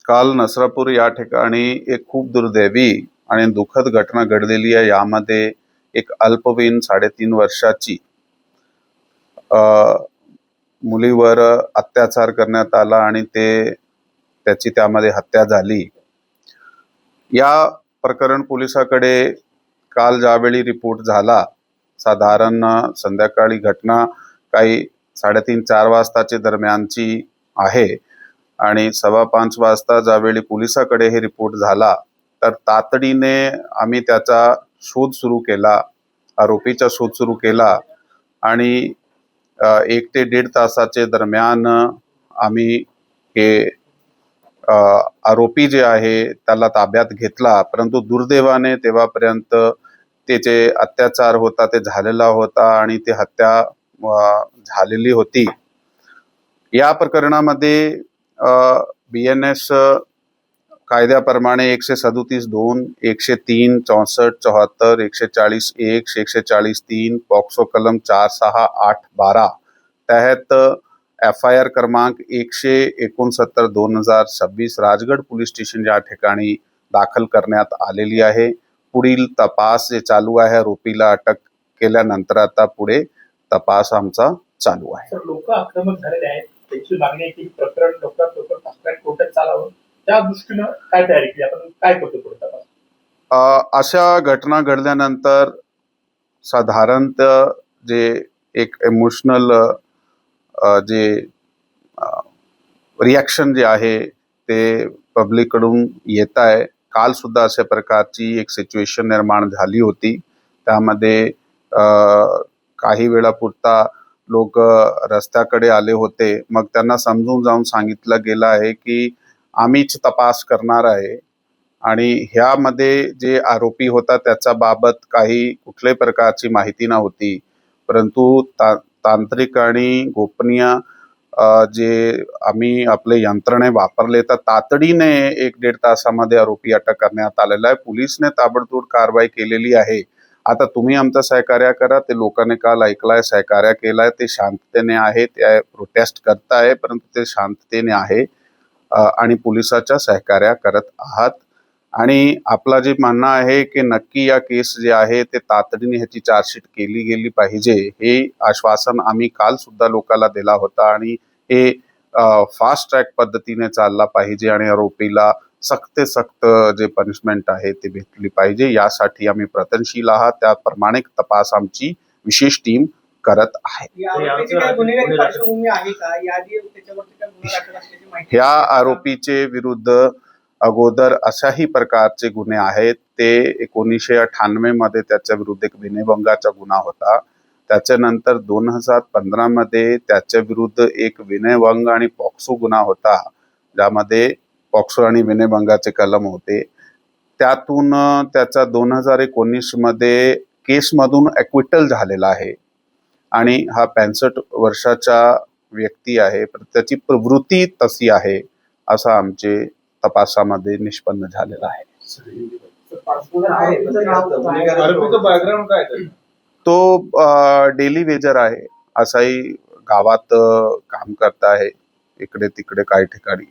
काल नसरापूर या ठिकाणी एक खूप दुर्दैवी आणि दुःखद घटना घडलेली आहे। यामध्ये एक अल्पवयीन 3.5 वर्षाची मुलीवर अत्याचार करण्यात आला आणि त्याची त्यामध्ये हत्या झाली। या प्रकरण पोलिसाकडे काल ज्यावेळी रिपोर्ट झाला, साधारण संध्याकाळी घटना काही 3:30-4 वाजताच्या दरम्यानची आहे आणि 4:15 वाजता ज्यावेळी पोलिसाकडे हे रिपोर्ट झाला तर तातडीने आम्ही त्याचा शोध सुरू केला, आरोपीचा शोध सुरू केला आणि 1 ते 1.5 तासाचे दरम्यान आम्ही हे आरोपी जे आहे त्याला ताब्यात घेतला। परंतु दुर्दैवाने तेव्हापर्यंत त्याचे अत्याचार होता ते झालेला होता आणि ती हत्या झालेली होती। या प्रकरणामध्ये BNS कायद्याप्रमाणे 137(2), 103, 64, 74, 140(1), 140(3), पॉक्सो कलम 468-12 तहत FIR क्रमांक 169/2026 राजगड पोलीस स्टेशन या ठिकाणी दाखल करण्यात आलेली आहे। पुढील तपास जे चालू आहे, आरोपीला अटक केल्यानंतर आता पुढे तपास आमचा चालू आहे। लोक आक्रमक झालेले आहेत, त्याची मागणी आहे की प्रकरण लवकरात लवकर फास्ट कोर्टात चालावं, त्या दृष्टीने काय तयारी केली आपण, काय करतो पुढे तपास? अशा घटना घडल्यानंतर साधारणतः जे एक इमोशनल जे रिॲक्शन जे आहे ते पब्लिक कडून येत आहे। काल सुद्धा अशा प्रकारची एक सिच्युएशन निर्माण झाली होती। त्यामध्ये काही वेळापुरता लोक रस्त्याकडे आले होते, मग त्यांना समजून जाऊन सांगितलं गेलं आहे की आम्हीच तपास करणार आहे आणि ह्यामध्ये जे आरोपी होता त्याच्या बाबत काही कुठल्याही प्रकारची माहिती नव्हती। परंतु तांत्रिक आणि गोपनीय जे आम्ही आपले यंत्रणे वापरले तर तातडीने 1-1.5 तासामध्ये आरोपी अटक करण्यात आलेला आहे। पोलिसने ताबडतोब कारवाई केलेली आहे। आता तुम्ही आमचं सहकार्य करा। ते लोकांनी काल ऐकलाय, सहकार्य केलाय, ते शांततेने आहे, ते प्रोटेस्ट करताय, परंतु ते शांततेने आहे आणि पोलिसाच्या सहकार्य करत आहात। आणि आपला जे म्हणणं आहे की नक्की या केस जे आहे ते तातडीने ह्याची चार्जशीट केली गेली पाहिजे, हे आश्वासन आम्ही काल सुद्धा लोकांना दिला होता आणि हे फास्ट ट्रॅक पद्धतीने चालला पाहिजे आणि आरोपीला सक्त जे पनिशमेंट आहे ते भेटली पाहिजे। यासाठी आम्ही प्रयत्नशील आहात, त्याप्रमाणे तपास आमची विशेष टीम करत आहे। ह्या आरोपीचे विरुद्ध अगोदर अशाही प्रकारचे गुन्हे आहेत। ते 1998 मध्ये त्याच्या विरुद्ध एक विनयभंगाचा गुन्हा होता। त्याच्यानंतर 2015 मध्ये त्याच्या विरुद्ध एक विनयभंग आणि पॉक्सो गुन्हा होता, ज्यामध्ये पॉक्सो आणि विनयभंगाचे कलम होते। त्यातून त्याचा 2019 मध्ये केसमधून ॲक्विटल झालेला आहे आणि हा 65 वर्षाचा व्यक्ती आहे, पण त्याची प्रवृत्ती तशी आहे असं आमचे तपासामध्ये निष्पन्न झालेलं आहे। तो डेली वेजर आहे, असाही गावात काम करत आहे, इकडे तिकडे काही ठिकाणी।